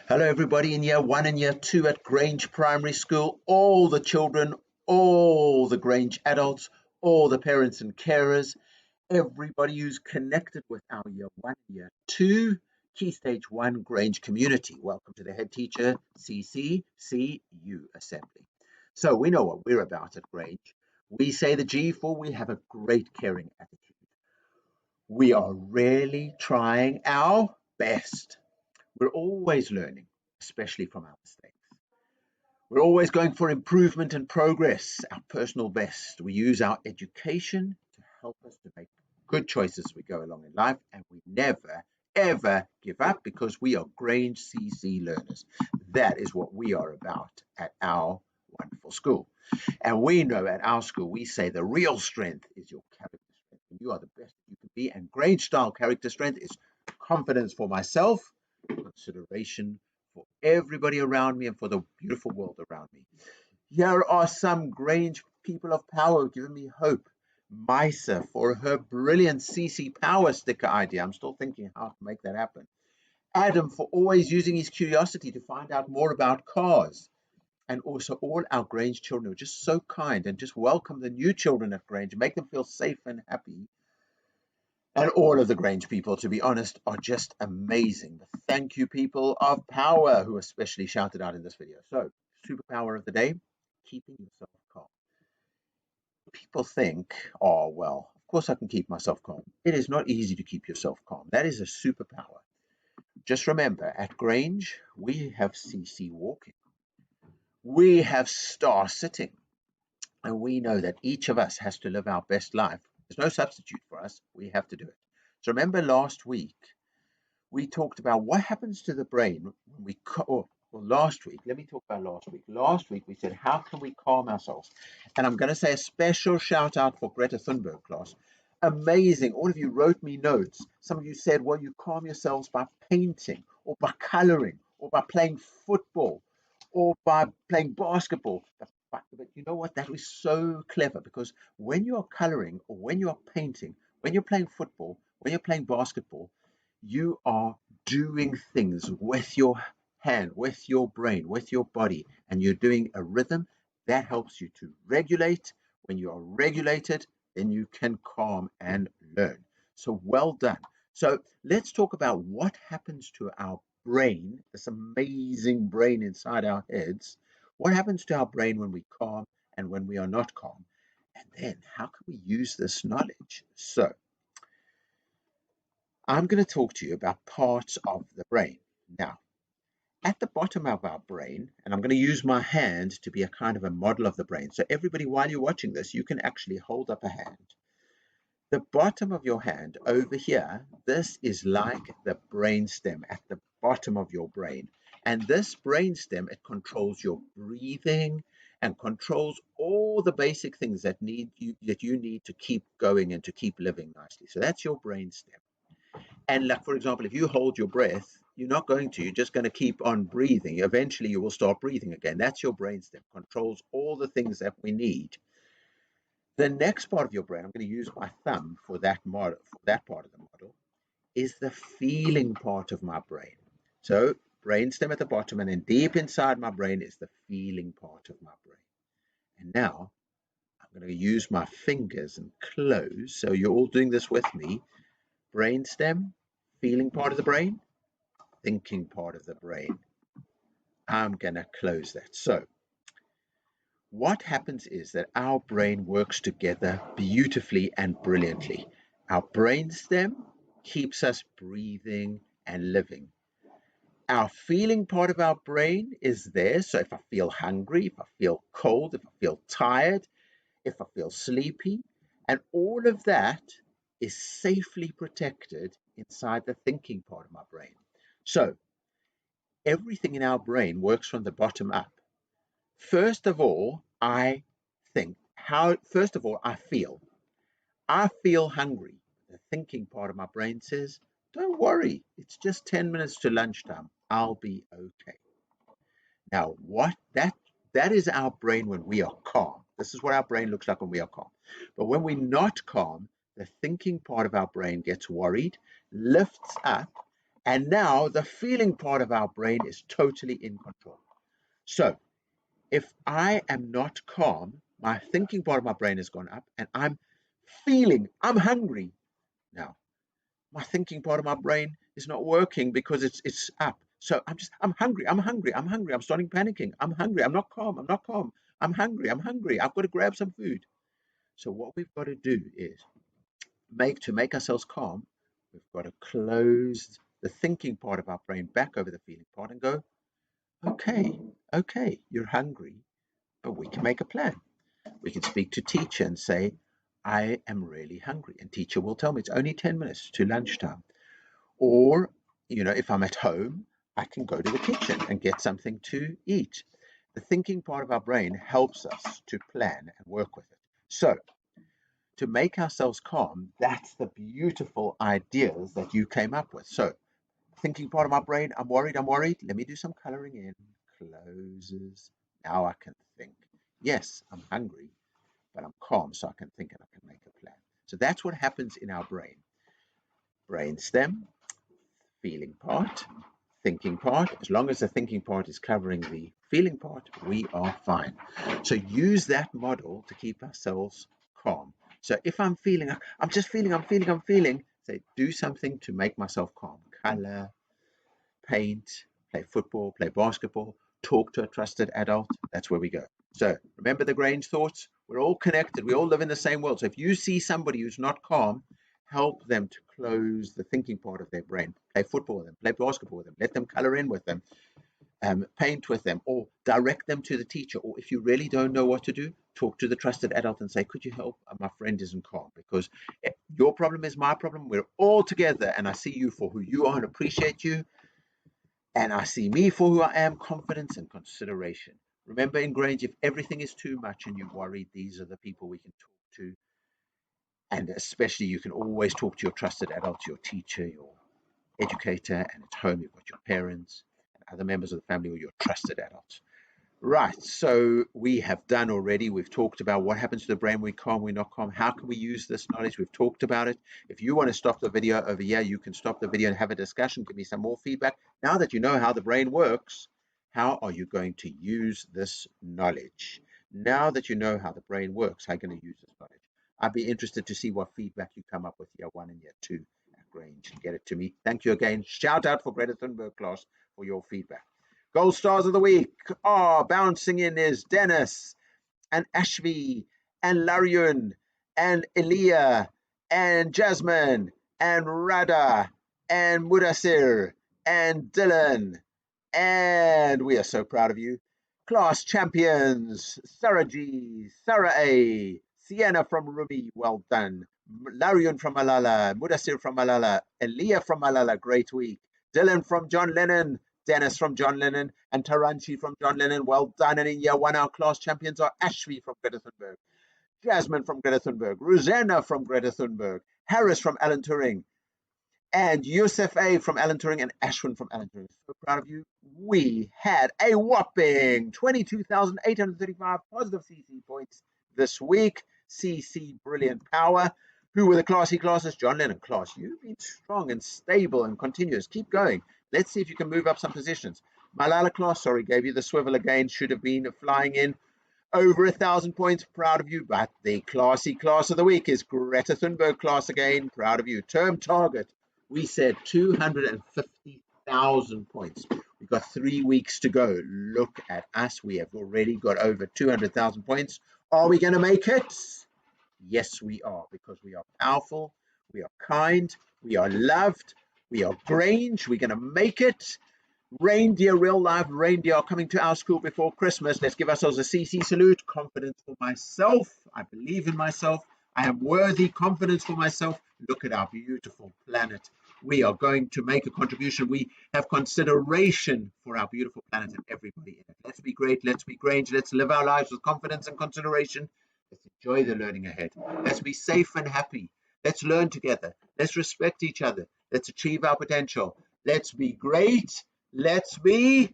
Hello, everybody in year 1 and year 2 at Grange Primary School. All the children, all the Grange adults, all the parents and carers, everybody who's connected with our year 1 and year 2 Key Stage 1 Grange community. Welcome to the Headteacher CC CU Assembly. So we know what we're about at Grange. We say the G for we have a great caring attitude. We are really trying our best. We're always learning, especially from our mistakes. We're always going for improvement and progress, our personal best. We use our education to help us to make good choices as we go along in life, and we never, ever give up because we are Grange CC learners. That is what we are about at our wonderful school. And we know at our school, we say the real strength is your character strength. And you are the best you can be. And Grange style character strength is confidence for myself, consideration for everybody around me and for the beautiful world around me. Here are some Grange people of power giving me hope. Misa for her brilliant CC Power sticker idea. I'm still thinking how to make that happen. Adam for always using his curiosity to find out more about cars. And also all our Grange children who are just so kind and just welcome the new children at Grange, make them feel safe and happy. And all of the Grange people, to be honest, are just amazing. Thank you, people of power, who especially shouted out in this video. So, superpower of the day, keeping yourself calm. People think, oh, well, of course I can keep myself calm. It is not easy to keep yourself calm. That is a superpower. Just remember, at Grange, we have CC walking. We have star sitting. And we know that each of us has to live our best life. There's no substitute for us. We have to do it. So remember last week, we talked about what happens to the brain when we, last week, let me talk about last week. Last week, we said, how can we calm ourselves? And I'm going to say a special shout out for Greta Thunberg class. Amazing. All of you wrote me notes. Some of you said, well, you calm yourselves by painting or by coloring or by playing football or by playing basketball. But you know what? That was so clever because when you're coloring or when you're painting, when you're playing football, when you're playing basketball, you are doing things with your hand, with your brain, with your body, and you're doing a rhythm that helps you to regulate. When you are regulated, then you can calm and learn. So well done. So let's talk about what happens to our brain, this amazing brain inside our heads. What happens to our brain when we calm and when we are not calm? And then how can we use this knowledge? So I'm going to talk to you about parts of the brain. Now, at the bottom of our brain, and I'm going to use my hand to be a kind of a model of the brain. So everybody, while you're watching this, you can actually hold up a hand. The bottom of your hand over here, this is like the brainstem at the bottom of your brain. And this brainstem, it controls your breathing and controls all the basic things that you need to keep going and to keep living nicely. So that's your brainstem. And like, for example, if you hold your breath, you're not going to, you're just going to keep on breathing. Eventually you will start breathing again. That's your brainstem, controls all the things that we need. The next part of your brain, I'm going to use my thumb for that model, for that part of the model, is the feeling part of my brain. So brainstem at the bottom, and then deep inside my brain is the feeling part of my brain. And now I'm going to use my fingers and close. So you're all doing this with me. Brainstem, feeling part of the brain, thinking part of the brain. I'm going to close that. So what happens is that our brain works together beautifully and brilliantly. Our brainstem keeps us breathing and living. Our feeling part of our brain is there. So if I feel hungry, if I feel cold, if I feel tired, if I feel sleepy, and all of that is safely protected inside the thinking part of my brain. So everything in our brain works from the bottom up. First of all, I think, first of all, I feel hungry. The thinking part of my brain says, don't worry, it's just 10 minutes to lunchtime. I'll be okay. Now, that is our brain when we are calm. This is what our brain looks like when we are calm. But when we're not calm, the thinking part of our brain gets worried, lifts up, And now the feeling part of our brain is totally in control. So if I am not calm, my thinking part of my brain has gone up and I'm hungry. Now, my thinking part of my brain is not working because it's up. So I'm hungry, I'm starting panicking. I'm hungry, I'm not calm, I'm hungry, I've got to grab some food. So what we've got to do is to make ourselves calm, we've got to close the thinking part of our brain back over the feeling part and go, okay, you're hungry, but we can make a plan. We can speak to teacher and say, I am really hungry. And teacher will tell me it's only 10 minutes to lunchtime. Or, if I'm at home, I can go to the kitchen and get something to eat. The thinking part of our brain helps us to plan and work with it. So, to make ourselves calm, that's the beautiful ideas that you came up with. So, thinking part of my brain, I'm worried. Let me do some coloring in. Closes. Now I can think. Yes, I'm hungry, but I'm calm, so I can think and I can make a plan. So that's what happens in our brain. Brainstem, feeling part, thinking part. As long as the thinking part is covering the feeling part, we are fine. So use that model to keep ourselves calm. So if I'm feeling, say, do something to make myself calm. Color, paint, play football, play basketball, talk to a trusted adult. That's where we go. So remember the Grange thoughts? We're all connected. We all live in the same world. So if you see somebody who's not calm, help them to close the thinking part of their brain. Play football with them, play basketball with them, let them color in with them, paint with them, or direct them to the teacher. Or if you really don't know what to do, talk to the trusted adult and say, could you help? My friend isn't calm, because your problem is my problem. We're all together, and I see you for who you are and appreciate you. And I see me for who I am, confidence and consideration. Remember in Grange, if everything is too much and you're worried, these are the people we can talk to. And especially you can always talk to your trusted adult, your teacher, your educator, and at home you've got your parents and other members of the family or your trusted adults. Right, so we have done already. We've talked about what happens to the brain when we're calm, we're not calm. How can we use this knowledge? We've talked about it. If you want to stop the video over here, you can stop the video and have a discussion. Give me some more feedback. Now that you know how the brain works, how are you going to use this knowledge? Now that you know how the brain works, how are you going to use this knowledge? I'd be interested to see what feedback you come up with year 1 and year 2 at Grange. Get it to me. Thank you again. Shout out for Greta Thunberg class for your feedback. Gold stars of the week are bouncing in is Dennis and Ashvi and Larian and Elia and Jasmine and Rada and Mudassir and Dylan. And we are so proud of you. Class champions, Sarah G, Sarah A, Sienna from Ruby, well done. Larian from Malala, Mudassir from Malala, Elia from Malala, great week. Dylan from John Lennon, Dennis from John Lennon, and Taranchi from John Lennon. Well done. And in year 1, our class champions are Ashvi from Greta Thunberg, Jasmine from Greta Thunberg, Rosanna from Greta Thunberg, Harris from Alan Turing, and Yusuf A from Alan Turing, and Ashwin from Alan Turing. So proud of you. We had a whopping 22,835 positive CC points this week. CC Brilliant Power. Who were the classy classes? John Lennon class. You've been strong and stable and continuous. Keep going. Let's see if you can move up some positions. Malala class, sorry, gave you the swivel again. Should have been flying in. Over 1,000 points. Proud of you. But the classy class of the week is Greta Thunberg class again. Proud of you. Term target. We said 250,000 points. We've got 3 weeks to go. Look at us. We have already got over 200,000 points. Are we going to make it? Yes, we are, because we are powerful, we are kind, we are loved, we are Grange, we're going to make it. Reindeer, real life reindeer are coming to our school before Christmas. Let's give ourselves a CC salute. Confidence for myself. I believe in myself. I am worthy. Confidence for myself. Look at our beautiful planet. We are going to make a contribution. We have consideration for our beautiful planet and everybody in it. Let's be great. Let's be Grange. Let's live our lives with confidence and consideration. Let's enjoy the learning ahead. Let's be safe and happy. Let's learn together. Let's respect each other. Let's achieve our potential. Let's be great. Let's be